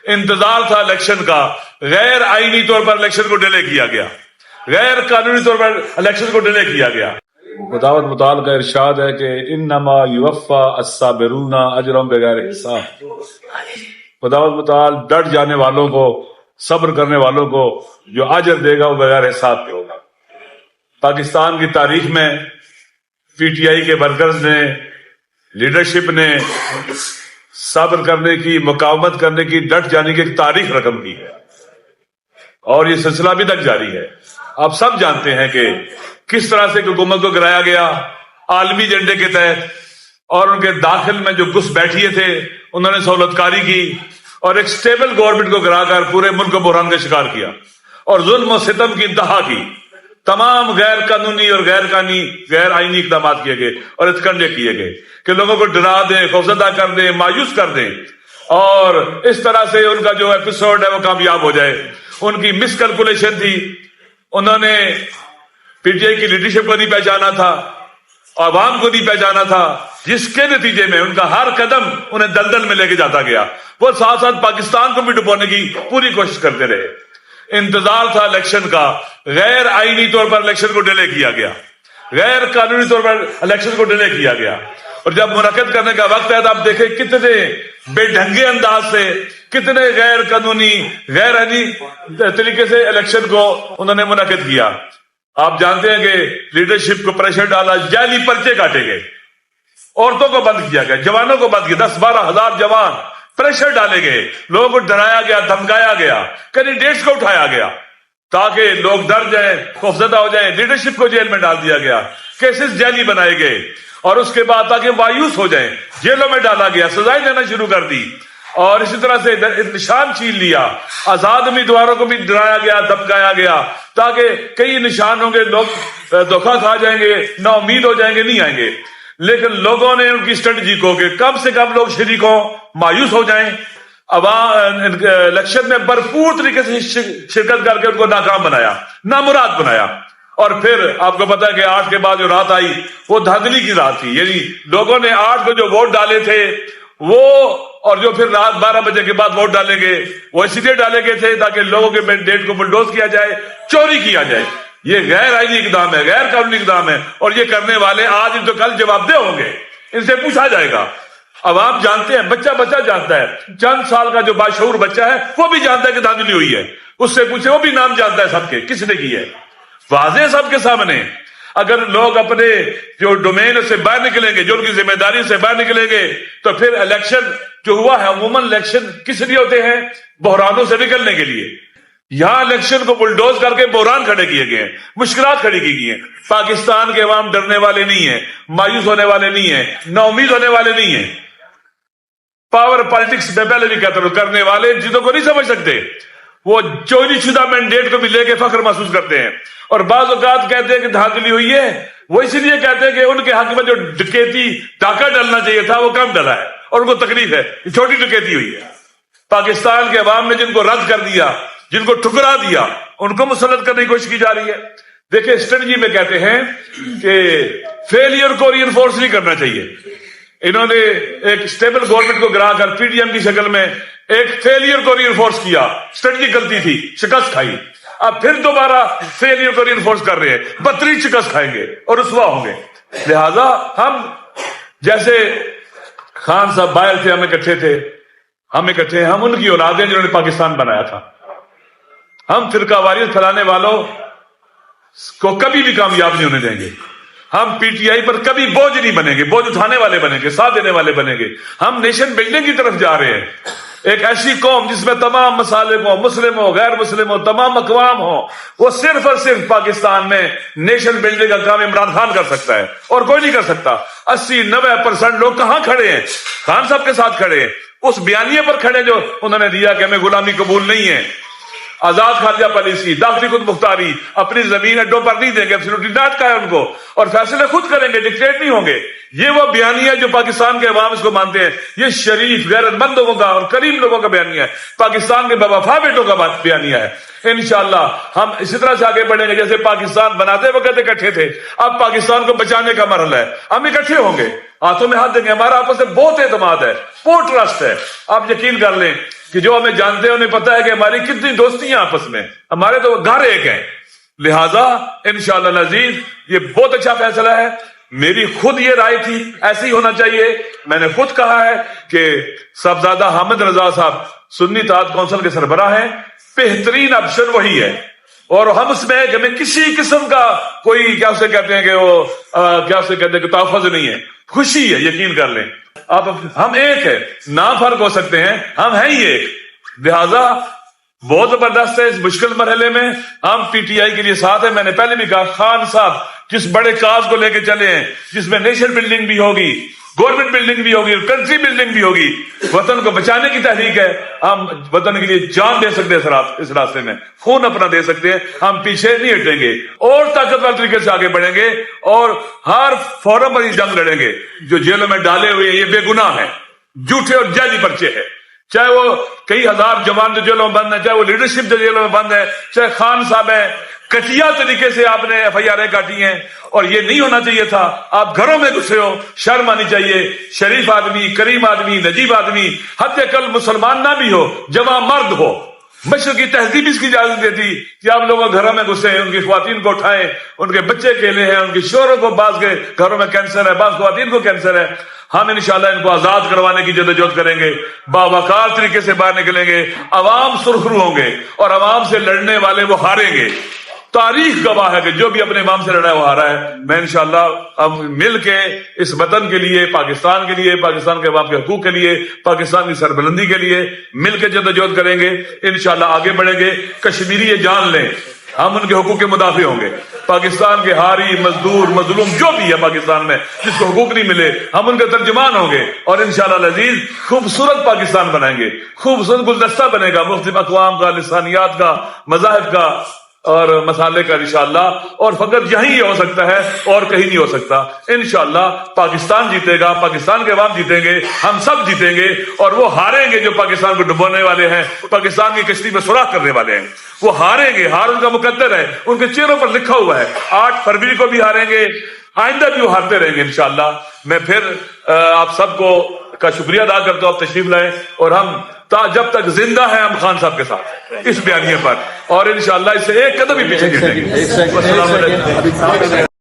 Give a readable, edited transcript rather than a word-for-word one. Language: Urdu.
انتظار تھا الیکشن کا، غیر آئینی طور پر الیکشن کو ڈیلے کیا گیا، غیر قانونی طور پر الیکشن کو ڈیلے کیا گیا۔ خداوند متعال کا ارشاد ہے کہ انما یوفی الصابرون اجرهم بغیر حساب۔ خداوند متعال ڈٹ جانے والوں کو، صبر کرنے والوں کو جو اجر دے گا وہ بغیر حساب کے ہوگا۔ پاکستان کی تاریخ میں پی ٹی آئی کے ورکرز نے، لیڈرشپ نے صبر کرنے کی، مقاومت کرنے کی، ڈٹ جانے کی ایک تاریخ رقم کی ہے، اور یہ سلسلہ ابھی تک جاری ہے۔ آپ سب جانتے ہیں کہ کس طرح سے حکومت کو گرایا گیا عالمی ایجنڈے کے تحت، اور ان کے داخل میں جو گھس بیٹھیے تھے انہوں نے سہولت کاری کی اور ایک سٹیبل گورنمنٹ کو گرا کر پورے ملک کو بحران کا شکار کیا اور ظلم و ستم کی انتہا کی۔ تمام غیر قانونی اور غیر آئینی اقدامات کیے گئے اور اتکنڈے کیے گئے کہ لوگوں کو ڈرا دیں، خوفزدہ کر دیں، مایوس کر دیں، اور اس طرح سے ان کا جو ایپیسوڈ ہے وہ کامیاب ہو جائے۔ ان کی مس کیلکولیشن تھی، انہوں نے پی ٹی آئی کی لیڈرشپ کو نہیں پہچانا تھا، عوام کو نہیں پہچانا تھا، جس کے نتیجے میں ان کا ہر قدم انہیں دلدل میں لے کے جاتا گیا۔ وہ ساتھ ساتھ پاکستان کو بھی ڈبونے کی پوری کوشش کرتے رہے۔ انتظار تھا الیکشن کا، غیر آئینی طور پر الیکشن کو ڈیلے کیا گیا، غیر قانونی طور پر الیکشن کو ڈیلے کیا گیا، اور جب منعقد کرنے کا وقت ہے تو آپ دیکھیں کتنے بے ڈھنگے انداز سے، کتنے غیر قانونی، غیر آئینی طریقے سے الیکشن کو انہوں نے منعقد کیا۔ آپ جانتے ہیں کہ لیڈرشپ کو پریشر ڈالا، جعلی پرچے کاٹے گئے، عورتوں کو بند کیا گیا، جوانوں کو بند کیا، 10-12 ہزار جوان پریشر ڈالے گئے، لوگوں کو ڈرایا گیا، دھمکایا گیا، کینڈیڈیٹس کو اٹھایا گیا تاکہ لوگ ڈر جائیں، خوفزدہ ہو جائیں۔ لیڈرشپ کو جیل میں ڈال دیا گیا، کیسز جعلی بنائے گئے، اور اس کے بعد تاکہ مایوس ہو جائیں جیلوں میں ڈالا گیا، سزائیں دینا شروع کر دی، اور اسی طرح سے نشان چھین لیا۔ آزاد امیدواروں کو بھی ڈرایا گیا، دھمکایا گیا تاکہ کئی نشان ہوں گے، لوگ دھوکہ کھا جائیں گے، نا امید ہو جائیں گے، نہیں آئیں گے۔ لیکن لوگوں نے ان کی اسٹریٹجی کو کہ کم سے کم لوگ شریک ہوں، مایوس ہو جائیں، الیکشن میں بھرپور طریقے سے شرکت کر کے ان کو ناکام بنایا، نامراد بنایا۔ اور پھر آپ کو پتا ہے کہ 8 کے بعد جو رات آئی وہ دھاندلی کی رات تھی، یعنی لوگوں نے 8 کو جو ووٹ ڈالے تھے وہ، اور جو پھر رات 12 بجے کے بعد ووٹ ڈالے گئے وہ اسی لیے ڈالے گئے تھے تاکہ لوگوں کے مینڈیٹ کو بلڈوز کیا جائے، چوری کیا جائے۔ یہ غیر آئینی اقدام ہے، غیر قانونی اقدام ہے، اور یہ کرنے والے آج تو کل جواب دہ ہوں گے، ان سے پوچھا جائے گا۔ اب آپ جانتے ہیں، بچہ جانتا ہے، چند سال کا جو باشعور بچہ ہے وہ بھی جانتا ہے کہ دھاندلی ہوئی ہے، اس سے پوچھے، وہ بھی نام جانتا ہے سب کے، کس نے کی ہے، واضح سب کے سامنے۔ اگر لوگ اپنے جو ڈومین سے باہر نکلیں گے، جو ان کی ذمہ داری سے باہر نکلیں گے، تو پھر الیکشن جو ہوا ہے، عموماً الیکشن کس لیے ہوتے ہیں؟ بحرانوں سے نکلنے کے لیے۔ یہاں الیکشن کو بلڈوز کر کے بحران کھڑے کیے گئے ہیں، مشکلات کھڑی کی گئی ہیں۔ پاکستان کے عوام ڈرنے والے نہیں ہیں، مایوس ہونے والے نہیں ہیں، نا امید ہونے والے نہیں ہیں۔ پاور پالیٹکس میں پہلے بھی کہتا ہوں، کرنے والے جنہوں کو نہیں سمجھ سکتے، وہ چوری شدہ مینڈیٹ کو بھی لے کے فخر محسوس کرتے ہیں، اور بعض اوقات کہتے ہیں کہ دھاندلی ہوئی ہے، وہ اسی لیے کہتے ہیں کہ ان کے حق میں جو ڈکیتی ڈاکہ ڈالنا چاہیے تھا وہ کم ڈلا ہے، اور ان کو تکلیف ہے، یہ چھوٹی ڈکیتی ہوئی ہے۔ پاکستان کے عوام نے جن کو رد کر دیا، جن کو ٹھکرا دیا، ان کو مسلط کرنے کی کوشش کی جا رہی ہے۔ دیکھیں اسٹریٹجی میں کہتے ہیں کہ فیلئر کو ری انفورس نہیں کرنا چاہیے۔ انہوں نے ایک سٹیبل گورنمنٹ کو گرا کر پی ڈی ایم کی شکل میں ایک فیلئر کو ری انفورس کیا، اسٹریٹجی غلطی تھی، شکست کھائی، اب پھر دوبارہ فیلئر کو ری انفورس کر رہے ہیں، بدترین شکست کھائیں گے اور رسوا ہوں گے۔ لہذا ہم جیسے خان صاحب باہر تھے، ہم اکٹھے تھے، ہم ان کی اولادیں جنہوں نے پاکستان بنایا تھا۔ ہم فرقہ واریت پھیلانے والوں کو کبھی بھی کامیاب نہیں ہونے دیں گے۔ ہم پی ٹی آئی پر کبھی بوجھ نہیں بنیں گے، بوجھ اٹھانے والے بنیں گے، ساتھ دینے والے بنیں گے۔ ہم نیشن بلڈنگ کی طرف جا رہے ہیں، ایک ایسی قوم جس میں تمام مسالک ہوں، مسلم ہو، غیر مسلم ہو، تمام اقوام ہوں۔ وہ صرف اور صرف پاکستان میں نیشن بلڈنگ کا کام عمران خان کر سکتا ہے اور کوئی نہیں کر سکتا۔ 80-90% لوگ کہاں کھڑے ہیں؟ خان صاحب کے ساتھ کھڑے ہیں، اس بیانیے پر کھڑے جو انہوں نے دیا کہ ہمیں غلامی قبول نہیں ہے، آزاد خارجہ پالیسی، داخلی خود مختاری، اپنی زمین اڈوں پر نہیں دیں گے، ایبسولوٹلی ڈانٹ کا ہے ان کو، اور فیصلے خود کریں گے، ڈکٹیٹ نہیں ہوں گے۔ یہ وہ بیانیہ جو پاکستان کے عوام اس کو مانتے ہیں، یہ شریف غیرت مند لوگوں کا اور کریم لوگوں کا بیانیہ ہے، پاکستان کے بوفا بیٹوں کا بیانیہ ہے۔ انشاءاللہ ہم اسی طرح سے آگے بڑھیں گے جیسے پاکستان بناتے وقت اکٹھے تھے، اب پاکستان کو بچانے کا مرحلہ ہے، ہم اکٹھے ہوں گے، ہاتھوں میں ہاتھ دیں گے، ہمارا آپس میں بہت اعتماد ہے، بہت ٹرسٹ ہے۔ آپ یقین کر لیں کہ جو ہمیں جانتے ہیں انہیں پتا ہے کہ ہماری کتنی دوستیاں آپس میں، ہمارے تو گھر ایک ہیں. لہذا انشاءاللہ العزیز یہ بہت اچھا فیصلہ ہے. میری خود یہ رائے تھی ایسے ہی ہونا چاہیے. میں نے خود کہا ہے کہ صاحبزادہ حامد رضا صاحب سنی اتحاد کونسل کے سربراہ ہیں، بہترین آپشن وہی ہے. اور ہم اس میں ہمیں کسی قسم کا کوئی کیا اسے کہتے ہیں کہ وہ کیا اسے کہتے ہیں کہ تحفظ نہیں ہے، خوشی ہے، یقین کر لیں. آپ ہم ایک ہے، نہ فرق ہو سکتے ہیں، ہم ہیں ہی ایک. لہذا بہت زبردست ہے. اس مشکل مرحلے میں ہم پی ٹی آئی کے لیے ساتھ ہیں. میں نے پہلے بھی کہا خان صاحب جس بڑے کاز کو لے کے چلے ہیں، جس میں نیشن بلڈنگ بھی ہوگی، گورنمنٹ بلڈنگ بھی ہوگی، کنٹری بلڈنگ بھی ہوگی، وطن کو بچانے کی تحریک ہے. ہم وطن کے لیے جان دے سکتے ہیں، اس راستے میں خون اپنا دے سکتے ہیں. ہم پیچھے نہیں ہٹیں گے اور طاقتور طریقے سے آگے بڑھیں گے اور ہر فورم پر یہ جنگ لڑیں گے. جو جیلوں میں ڈالے ہوئے ہیں یہ بے گناہ ہیں، جھوٹے اور جعلی پرچے ہیں. چاہے وہ کئی ہزار جوان جو جیلوں میں بند ہیں، چاہے وہ لیڈرشپ جو جیلوں میں بند ہے، چاہے خان صاحب ہیں. کٹیا طریقے سے آپ نے ایف آئی آر کاٹی ہیں اور یہ نہیں ہونا چاہیے تھا. آپ گھروں میں گھسے ہو، شرم آنی چاہیے. شریف آدمی، کریم آدمی، نجیب آدمی، حتی کل مسلمان نہ بھی ہو، جوان مرد ہو. مشرقی تہذیب اس کی اجازت دیتی کہ آپ لوگوں گھروں میں گھسے ہیں، ان کی خواتین کو اٹھائیں، ان کے بچے کیلے ہیں، ان کے شوہروں کو، بعض کے گھروں میں کینسر ہے، بعض خواتین کو کینسر ہے. ہم انشاءاللہ ان کو آزاد کروانے کی جدوجہد کریں گے، باوقار طریقے سے باہر نکلیں گے. عوام سرخرو ہوں گے اور عوام سے لڑنے والے وہ ہاریں گے. تاریخ گواہ ہے کہ جو بھی اپنے امام سے لڑا ہے وہ ہارا ہے. میں انشاءاللہ ہم مل کے اس وطن کے لیے، پاکستان کے لیے، پاکستان کے عوام کے حقوق کے لیے، پاکستان کی سربلندی کے لیے مل کے جدوجہد کریں گے. انشاءاللہ آگے بڑھیں گے. کشمیری یہ جان لیں ہم ان کے حقوق کے مدافع ہوں گے. پاکستان کے ہاری، مزدور، مظلوم جو بھی ہے پاکستان میں جس کو حقوق نہیں ملے، ہم ان کے ترجمان ہوں گے اور انشاءاللہ العزیز خوبصورت پاکستان بنائیں گے. خوبصورت گلدستہ بنے گا مختلف اقوام کا، لسانیات کا، مذاہب کا اور مسالے کا انشاءاللہ. اور فقط یہی ہو سکتا ہے اور کہیں نہیں ہو سکتا. انشاءاللہ پاکستان جیتے گا، پاکستان کے عوام جیتیں گے، ہم سب جیتیں گے. اور وہ ہاریں گے جو پاکستان کو ڈبونے والے ہیں، پاکستان کی کشتی میں سوراخ کرنے والے ہیں. وہ ہاریں گے. ہار ان کا مقدر ہے، ان کے چہروں پر لکھا ہوا ہے. 8 فروری کو بھی ہاریں گے، آئندہ بھی وہ ہارتے رہیں گے انشاءاللہ. میں پھر آپ سب کو کا شکریہ ادا کرتا ہوں. آپ تشریف لائیں اور ہم جب تک زندہ ہیں ہم خان صاحب کے ساتھ اس بیانیے پر، اور انشاءاللہ اس سے ایک قدم بھی پیچھے نہیں ہٹیں گے. السلام علیکم.